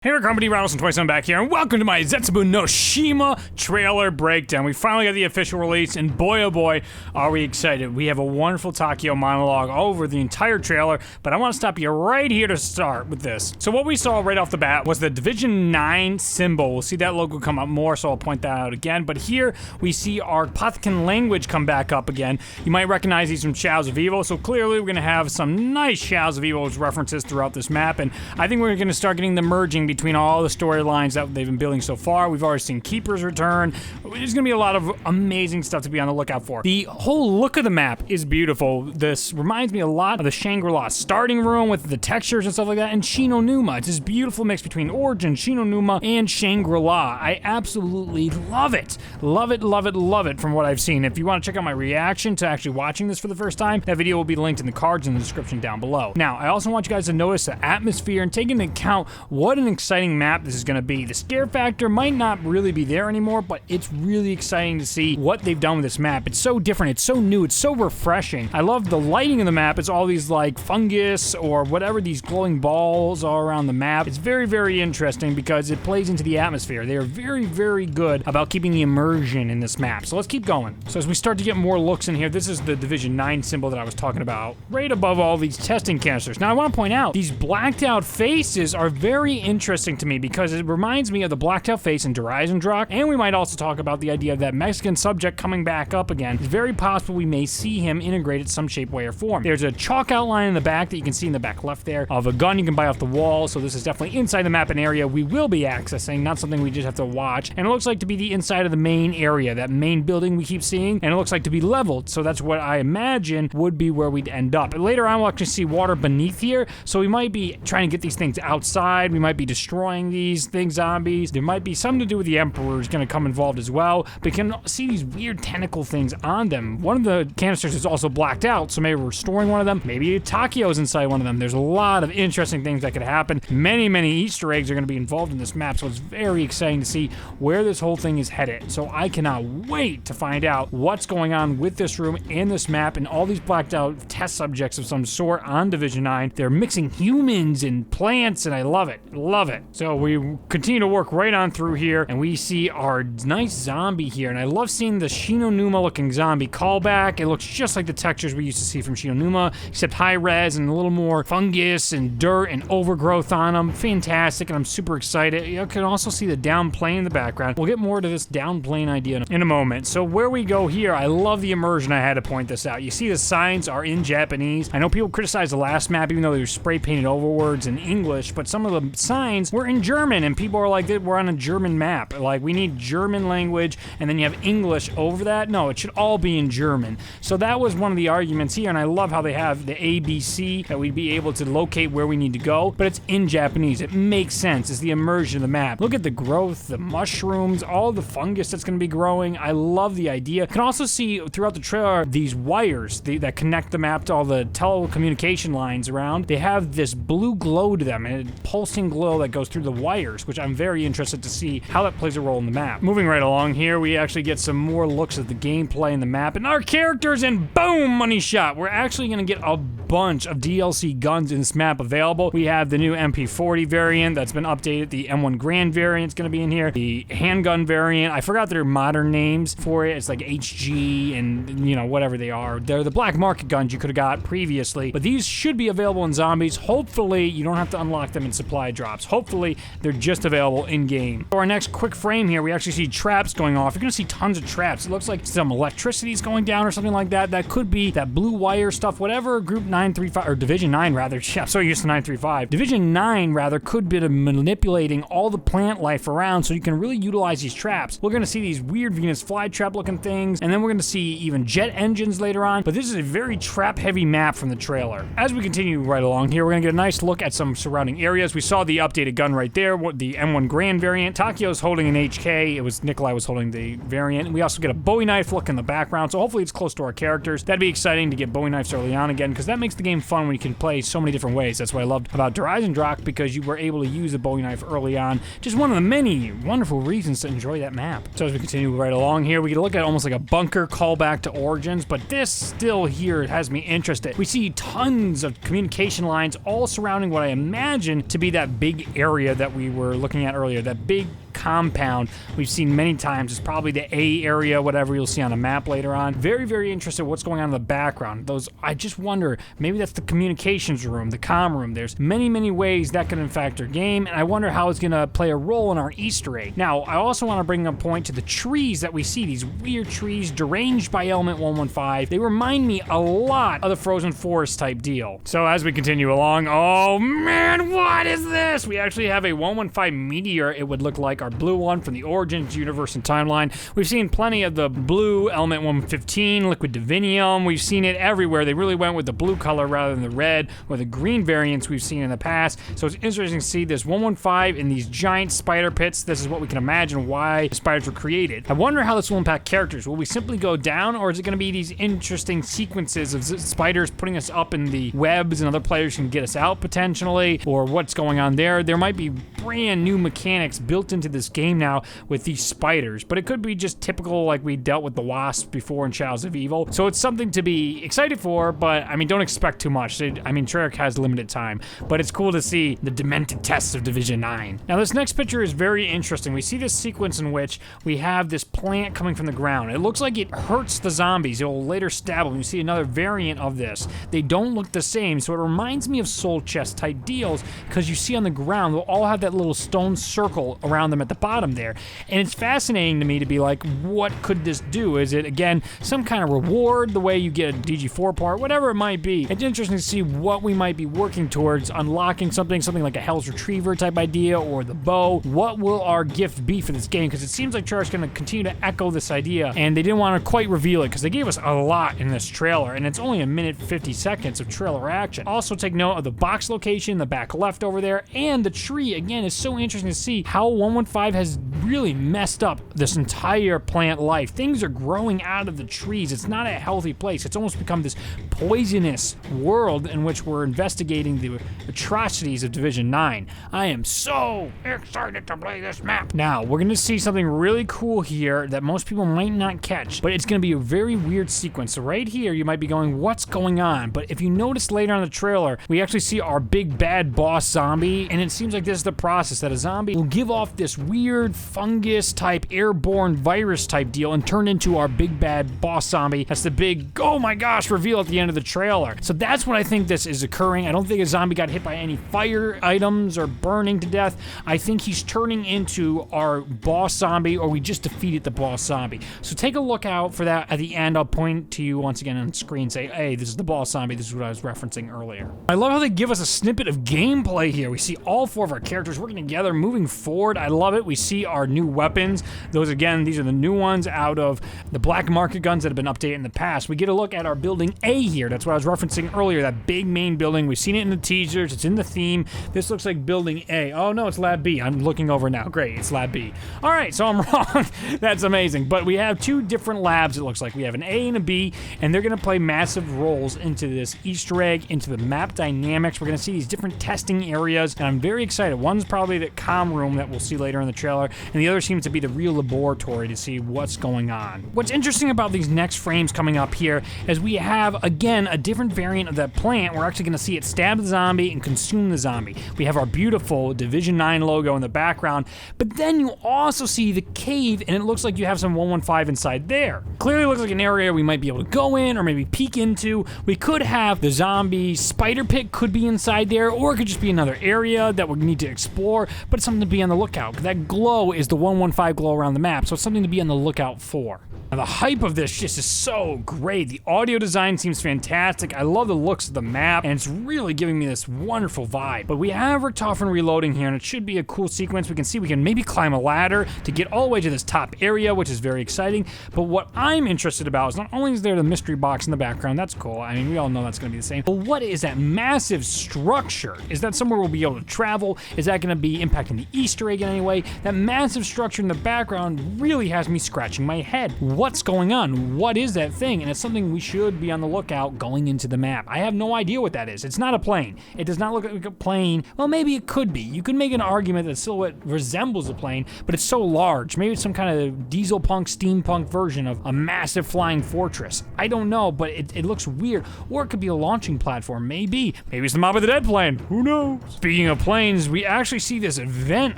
Hey, company, Rattlesnake27 back here, and welcome to my Zetsubou No Shima trailer breakdown. We finally got the official release, and boy oh boy, are we excited. We have a wonderful Takio monologue over the entire trailer, but I want to stop you right here to start with this. So what we saw right off the bat was the Division 9 symbol. We'll see that logo come up more, so I'll point that out again. But here, we see our Pothican language come back up again. You might recognize these from Shadows of Evil, so clearly we're going to have some nice Shadows of Evil references throughout this map, and I think we're going to start getting the merging between all the storylines that they've been building so far. We've already seen Keepers return. There's gonna be a lot of amazing stuff to be on the lookout for. The whole look of the map is beautiful. This reminds me a lot of the Shangri-La starting room with the textures and stuff like that, and Shinonuma. It's this beautiful mix between Origin, Shinonuma, and Shangri-La. I absolutely love it. Love it, love it, love it from what I've seen. If you want to check out my reaction to actually watching this for the first time, that video will be linked in the cards in the description down below. Now, I also want you guys to notice the atmosphere and take into account what an exciting map this is going to be. The scare factor might not really be there anymore, but it's really exciting to see what they've done with this map. It's so different, it's so new, it's so refreshing. I love the lighting of the map. It's all these like fungus or whatever these glowing balls are around the map. It's very, very interesting because it plays into the atmosphere. They are very, very good about keeping the immersion in this map. So let's keep going. So as we start to get more looks in here, this is the Division 9 symbol that I was talking about, right above all these testing canisters. Now I want to point out, these blacked out faces are very interesting to me because it reminds me of the blacked out face in Horizon Rock, and we might also talk about the idea of that Mexican subject coming back up again. It's very possible we may see him integrated some shape, way, or form. There's a chalk outline in the back that you can see in the back left there of a gun you can buy off the wall, so this is definitely inside the map and area we will be accessing, not something we just have to watch. And it looks like to be the inside of the main area, that main building we keep seeing, and it looks like to be leveled, so that's what I imagine would be where we'd end up. And later on we'll actually see water beneath here, so we might be trying to get these things outside, we might be destroying these things, zombies. There might be something to do with the Emperor is going to come involved as well, but you can see these weird tentacle things on them. One of the canisters is also blacked out, so maybe we're restoring one of them. Maybe Takio's inside one of them. There's a lot of interesting things that could happen. Many, many Easter eggs are going to be involved in this map, so it's very exciting to see where this whole thing is headed. So I cannot wait to find out what's going on with this room and this map and all these blacked out test subjects of some sort on Division 9. They're mixing humans and plants, and I love it. Love it. So we continue to work right on through here, and we see our nice zombie here, and I love seeing the Shinonuma looking zombie callback. It looks just like the textures we used to see from Shinonuma, except high res and a little more fungus and dirt and overgrowth on them. Fantastic, and I'm super excited. You can also see the down plane in the background. We'll get more to this down plane idea in a moment. So where we go here, I love the immersion. I had to point this out. You see the signs are in Japanese. I know people criticize the last map even though they were spray painted over words in English, but some of the signs were in German, and people are like, we're on a German map. Like, we need German language, and then you have English over that. No, it should all be in German. So that was one of the arguments here, and I love how they have the ABC, that we'd be able to locate where we need to go, but it's in Japanese. It makes sense. It's the immersion of the map. Look at the growth, the mushrooms, all the fungus that's going to be growing. I love the idea. You can also see throughout the trailer these wires that connect the map to all the telecommunication lines around. They have this blue glow to them, and a pulsing glow that goes through the wires, which I'm very interested to see how that plays a role in the map. Moving right along here, we actually get some more looks at the gameplay in the map and our characters, and boom, money shot. We're actually going to get a bunch of DLC guns in this map available. We have the new MP40 variant that's been updated. The M1 Grand variant is going to be in here. The handgun variant, I forgot their modern names for it. It's like HG and, you know, whatever they are. They're the black market guns you could have got previously, but these should be available in zombies. Hopefully, you don't have to unlock them in supply drops. Hopefully, they're just available in-game. For our next quick frame here, we actually see traps going off. You're going to see tons of traps. It looks like some electricity is going down or something like that. That could be that blue wire stuff, whatever Group 935, or Division 9 rather. I'm so used to 935. Division 9 rather could be manipulating all the plant life around so you can really utilize these traps. We're going to see these weird Venus flytrap looking things, and then we're going to see even jet engines later on, but this is a very trap heavy map from the trailer. As we continue right along here, we're going to get a nice look at some surrounding areas. We saw the updated gun right there, the M1 Grand variant. Takio's holding an HK. It was Nikolai was holding the variant. And we also get a Bowie knife look in the background, so hopefully it's close to our characters. That'd be exciting to get Bowie knives early on again, because that makes the game fun when you can play so many different ways. That's what I loved about Horizon Rock, because you were able to use the Bowie knife early on. Just one of the many wonderful reasons to enjoy that map. So as we continue right along here, we get a look at almost like a bunker callback to Origins, but this still here has me interested. We see tons of communication lines all surrounding what I imagine to be that big area that we were looking at earlier, that big compound we've seen many times. It's probably the A area, whatever you'll see on a map later on. Very, very interested in what's going on in the background. I just wonder, maybe that's the communications room, the comm room. There's many, many ways that can affect our game, and I wonder how it's going to play a role in our Easter egg. Now, I also want to bring a point to the trees that we see, these weird trees deranged by element 115. They remind me a lot of the Frozen Forest type deal. So as we continue along, oh man, what is this? We actually have a 115 meteor, it would look like our blue one from the Origins universe and timeline. We've seen plenty of the blue element 115, liquid divinium. We've seen it everywhere. They really went with the blue color rather than the red or the green variants we've seen in the past. So it's interesting to see this 115 in these giant spider pits. This is what we can imagine why the spiders were created. I wonder how this will impact characters. Will we simply go down, or is it going to be these interesting sequences of spiders putting us up in the webs and other players can get us out potentially, or what's going on there? There might be brand new mechanics built into this game now with these spiders, but it could be just typical like we dealt with the wasps before in Shadows of Evil. So it's something to be excited for, but I mean, don't expect too much. Treyarch has limited time, but it's cool to see the demented tests of Division 9. Now this next picture is very interesting. We see this sequence in which we have this plant coming from the ground. It looks like it hurts the zombies. It will later stab them. You see another variant of this. They don't look the same, so it reminds me of soul chest type deals, because you see on the ground, they'll all have that little stone circle around them at the bottom there. And it's fascinating to me to be like, what could this do? Is it, again, some kind of reward, the way you get a DG4 part, whatever it might be. It's interesting to see what we might be working towards, unlocking something like a Hell's Retriever type idea, or the bow. What will our gift be for this game? Because it seems like Treyarch's going to continue to echo this idea, and they didn't want to quite reveal it because they gave us a lot in this trailer, and it's only a minute 50 seconds of trailer action. Also take note of the box location, the back left over there, and the tree. Again, it's so interesting to see how 115 has really messed up this entire plant life. Things are growing out of the trees. It's not a healthy place. It's almost become this poisonous world in which we're investigating the atrocities of Division 9. I am so excited to play this map. Now, we're going to see something really cool here that most people might not catch, but it's going to be a very weird sequence. So right here, you might be going, what's going on? But if you notice later on in the trailer, we actually see our big bad boss zombie, and it seems like this is the process, that a zombie will give off this weird fungus type airborne virus type deal and turn into our big bad boss zombie. That's the big, oh my gosh, reveal at the end of the trailer. So that's what I think this is occurring. I don't think a zombie got hit by any fire items or burning to death. I think he's turning into our boss zombie, or we just defeated the boss zombie. So take a look out for that at the end. I'll point to you once again on screen, say, hey, this is the boss zombie. This is what I was referencing earlier. I love how they give us a snippet of gameplay here. We see all four of our characters working together, moving forward. I love it. We see our new weapons. Those, again, these are the new ones out of the black market guns that have been updated in the past. We get a look at our building A here. That's what I was referencing earlier, that big main building. We've seen it in the teasers. It's in the theme. This looks like building A. Oh, no, it's Lab B. I'm looking over now. Great, it's Lab B. All right, so I'm wrong. That's amazing. But we have two different labs, it looks like. We have an A and a B, and they're going to play massive roles into this Easter egg, into the map dynamics. We're going to see these different testing areas, and I'm very excited. One's probably the comm room that we'll see later in the trailer, and the other seems to be the real laboratory to see what's going on. What's interesting about these next frames coming up here is we have, again, a different variant of that plant. We're actually going to see it stab the zombie and consume the zombie. We have our beautiful Division 9 logo in the background, but then you also see the cave, and it looks like you have some 115 inside there. Clearly looks like an area we might be able to go in or maybe peek into. We could have the zombie spider pit could be inside there, or it could just be another area that we need to explore, but it's something to be on the lookout. That glow is the 115 glow around the map, so it's something to be on the lookout for. Now, the hype of this just is so great. The audio design seems fantastic. I love the looks of the map, and it's really giving me this wonderful vibe. But we have Richtofen reloading here, and it should be a cool sequence. We can see we can maybe climb a ladder to get all the way to this top area, which is very exciting. But what I'm interested about is not only is there the mystery box in the background, that's cool. I mean, we all know that's going to be the same. But what is that massive structure? Is that somewhere we'll be able to travel? Is that going to be impacting the Easter egg in any way? That massive structure in the background really has me scratching my head. what's going on? What is that thing? And it's something we should be on the lookout going into the map. I have no idea what that is. It's not a plane. It does not look like a plane. Well, maybe it could be. You could make an argument that silhouette resembles a plane, but it's so large. Maybe it's some kind of diesel punk, steampunk version of a massive flying fortress. I don't know, but it looks weird. Or it could be a launching platform. Maybe it's the Mob of the Dead plane. Who knows? Speaking of planes, we actually see this event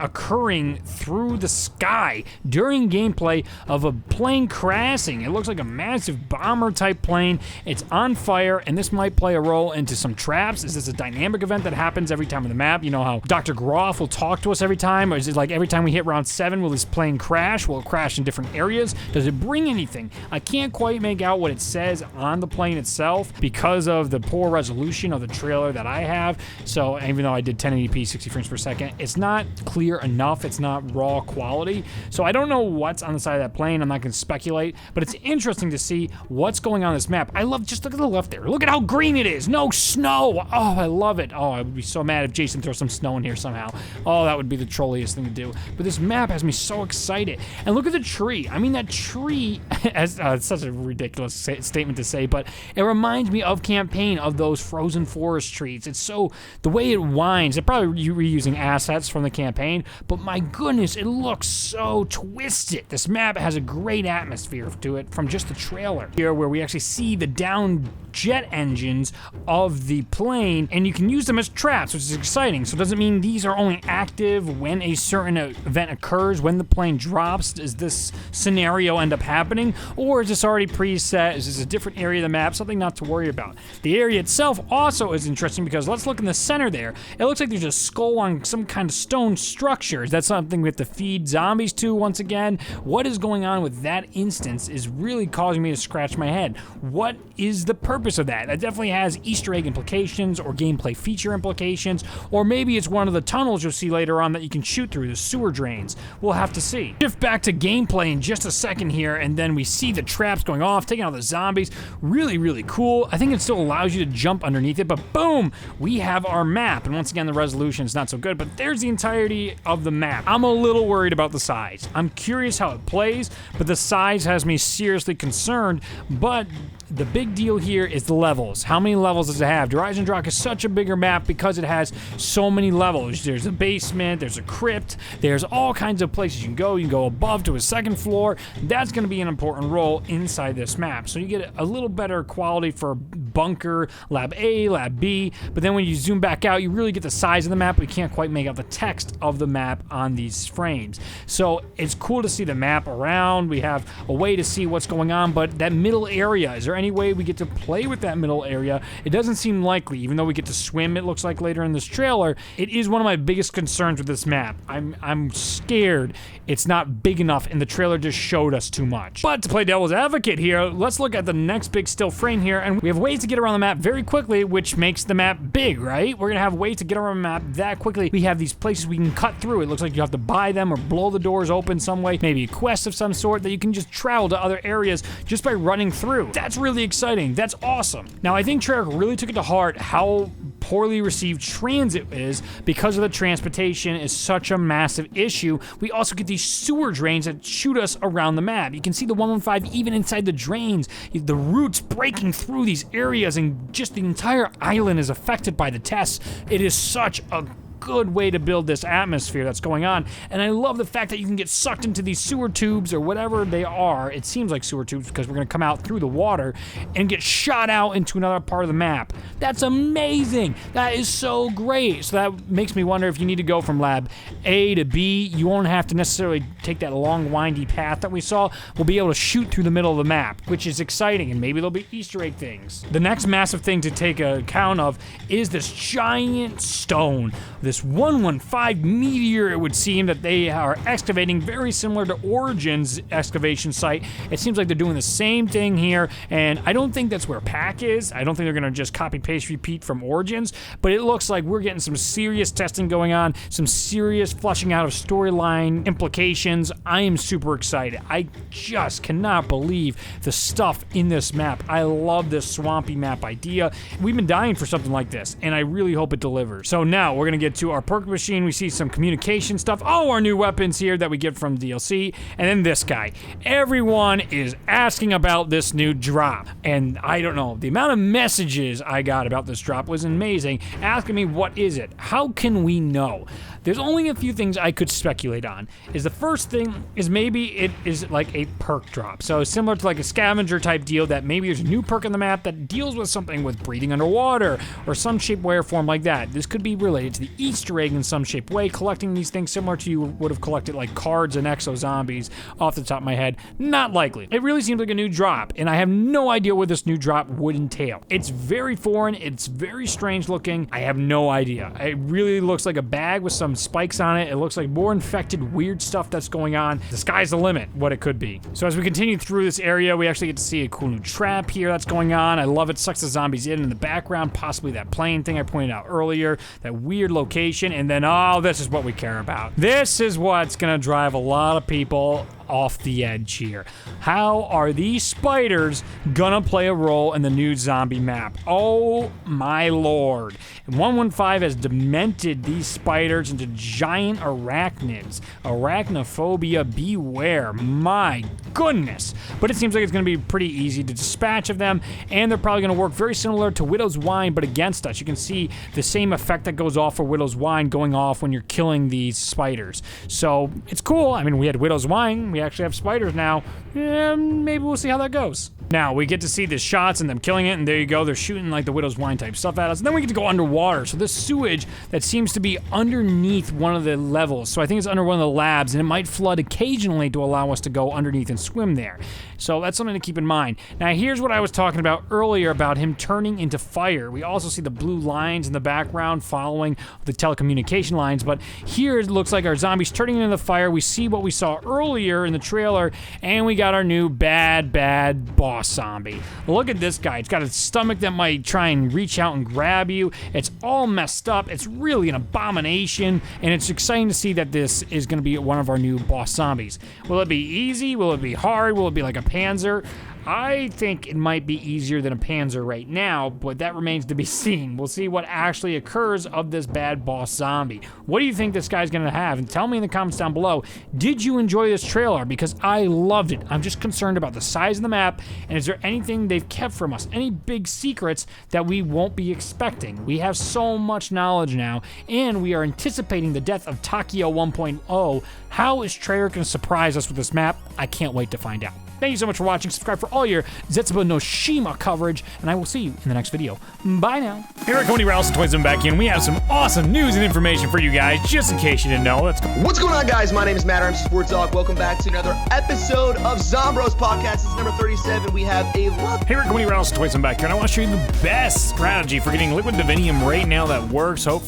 occurring through the sky during gameplay of a plane crashing. It looks like a massive bomber type plane. It's on fire, and this might play a role into some traps. Is this a dynamic event that happens every time on the map? You know how Dr. Groff will talk to us every time? Or is it like every time we hit round 7, will this plane crash? Will it crash in different areas? Does it bring anything? I can't quite make out what it says on the plane itself because of the poor resolution of the trailer that I have. So even though I did 1080p 60 frames per second, it's not clear enough. It's not raw quality. So I don't know what's on the side of that plane. I'm not going to speculate, but it's interesting to see what's going on this map. I love, just look at the left there. Look at how green it is. No snow. Oh, I love it. Oh, I would be so mad if Jason throws some snow in here somehow. Oh, that would be the trolliest thing to do. But this map has me so excited. And look at the tree. I mean, that tree, it's such a ridiculous statement to say, but it reminds me of Campaign, of those frozen forest trees. It's so, the way it winds, they're probably reusing assets from the Campaign, but my goodness, it looks so twisted. This map has a great atmosphere to it from just the trailer here, where we actually see the down jet engines of the plane, and you can use them as traps, which is exciting. So does it mean these are only active when a certain event occurs, when the plane drops? Does this scenario end up happening, or is this already preset? Is this a different area of the map? Something not to worry about. The area itself also is interesting because let's look in the center there. It looks like there's a skull on some kind of stone structure. Is that something we have to feed zombies to once again? What is going on with that instance is really causing me to scratch my head. What is the purpose of that? That definitely has Easter egg implications or gameplay feature implications, or maybe it's one of the tunnels you'll see later on that you can shoot through, the sewer drains. We'll have to see. Shift back to gameplay in just a second here, and then we see the traps going off, taking out the zombies. Really, really cool. I think it still allows you to jump underneath it, but boom, we have our map. And once again, the resolution is not so good, but there's the entirety of the map. I'm a little worried about the size. I'm curious how it plays, but the size has me seriously concerned. But the big deal here is the levels. How many levels does it have? Horizon Rock is such a bigger map because it has so many levels. There's a basement, there's a crypt, there's all kinds of places you can go. You can go above to a second floor. That's going to be an important role inside this map. So you get a little better quality for bunker, lab A, lab B, but then when you zoom back out, you really get the size of the map, but you can't quite make out the text of the map on these frames. So it's cool to see the map around. We have a way to see what's going on, but that middle area, is there any way we get to play with that middle area? It doesn't seem likely, even though we get to swim, it looks like later in this trailer. It is one of my biggest concerns with this map. I'm scared it's not big enough, and the trailer just showed us too much. But to play devil's advocate here, let's look at the next big still frame here, and we have ways to get around the map very quickly, which makes the map big, right? We're gonna have ways to get around the map that quickly. We have these places we can cut through. It looks like you have to buy them or blow the doors open some way, maybe a quest of some sort that you can just travel to other areas just by running through. That's really exciting. That's awesome. Now, I think Treyarch really took it to heart how poorly received transit is because of the transportation is such a massive issue. We also get these sewer drains that shoot us around the map. You can see the 115 even inside the drains, the roots breaking through these areas, and just the entire island is affected by the tests. It is such a good way to build this atmosphere that's going on, and I love the fact that you can get sucked into these sewer tubes or whatever they are. It seems like sewer tubes because we're going to come out through the water and get shot out into another part of the map. That's amazing. That is so great. So that makes me wonder if you need to go from lab A to B, you won't have to necessarily take that long windy path that we saw. We'll be able to shoot through the middle of the map, which is exciting, and maybe there'll be Easter egg things. The next massive thing to take account of is this giant stone, this 115 meteor. It would seem that they are excavating very similar to Origin's excavation site. It seems like they're doing the same thing here, and I don't think that's where Pack is. I don't think they're gonna just copy paste repeat from Origins, but it looks like we're getting some serious testing going on, some serious flushing out of storyline implications. I am super excited. I just cannot believe the stuff in this map. I love this swampy map idea. We've been dying for something like this, and I really hope it delivers. So now we're gonna get to our perk machine. We see some communication stuff. Oh, our new weapons here that we get from DLC. And then this guy. Everyone is asking about this new drop. And I don't know. The amount of messages I got about this drop was amazing. Asking me, what is it? How can we know? There's only a few things I could speculate on. Is the first thing is maybe it is like a perk drop. So similar to like a scavenger type deal that maybe there's a new perk on the map that deals with something with breathing underwater or some shape, way, or form like that. This could be related to the Easter egg in some shape, way, collecting these things similar to you would have collected like cards and exo zombies off the top of my head. Not likely. It really seems like a new drop, and I have no idea what this new drop would entail. It's very foreign. It's very strange looking. I have no idea. It really looks like a bag with some spikes on it. It looks like more infected, weird stuff that's going on. The sky's the limit, what it could be. So as we continue through this area, we actually get to see a cool new trap here that's going on. I love it. Sucks the zombies in the background, possibly that plane thing I pointed out earlier, that weird location, and then, oh, this is what we care about. This is what's gonna drive a lot of people off the edge here. How are these spiders gonna play a role in the new zombie map? Oh my lord. 115 has demented these spiders into giant arachnids. Arachnophobia, beware. My goodness. But it seems like it's gonna be pretty easy to dispatch of them, and they're probably gonna work very similar to Widow's Wine, but against us. You can see the same effect that goes off for Widow's Wine going off when you're killing these spiders. So it's cool. I mean, we had Widow's Wine, we actually have spiders now. Maybe we'll see how that goes. Now, we get to see the shots and them killing it, and there you go. They're shooting like the Widow's Wine type stuff at us. And then we get to go underwater. So this sewage that seems to be underneath one of the levels. So I think it's under one of the labs, and it might flood occasionally to allow us to go underneath and swim there. So that's something to keep in mind. Now, here's what I was talking about earlier about him turning into fire. We also see the blue lines in the background following the telecommunication lines, but here it looks like our zombies turning into the fire. We see what we saw earlier in the trailer, and we got our new bad boss zombie. Look at this guy. It's got a stomach that might try and reach out and grab you. It's all messed up. It's really an abomination, and it's exciting to see that this is going to be one of our new boss zombies. Will it be easy? Will it be hard? Will it be like a Panzer? I think it might be easier than a Panzer right now, but that remains to be seen. We'll see what actually occurs of this bad boss zombie. What do you think this guy's gonna have? And tell me in the comments down below, did you enjoy this trailer? Because I loved it. I'm just concerned about the size of the map, and is there anything they've kept from us? Any big secrets that we won't be expecting? We have so much knowledge now, and we are anticipating the death of Takio 1.0. How is Treyarch gonna surprise us with this map? I can't wait to find out. Thank you so much for watching. Subscribe for all your Zetsubou No Shima coverage, and I will see you in the next video. Bye now. Here at Cody Ralston 27 back in, we have some awesome news and information for you guys, just in case you didn't know. Let's go. What's going on, guys? My name is Matt. I'm Sports Dog. Welcome back to another episode of Zombros Podcast. This is number 37. We have a lot. Here at Cody Ralston 27 back here, and I want to show you the best strategy for getting liquid divinium right now that works. Hopefully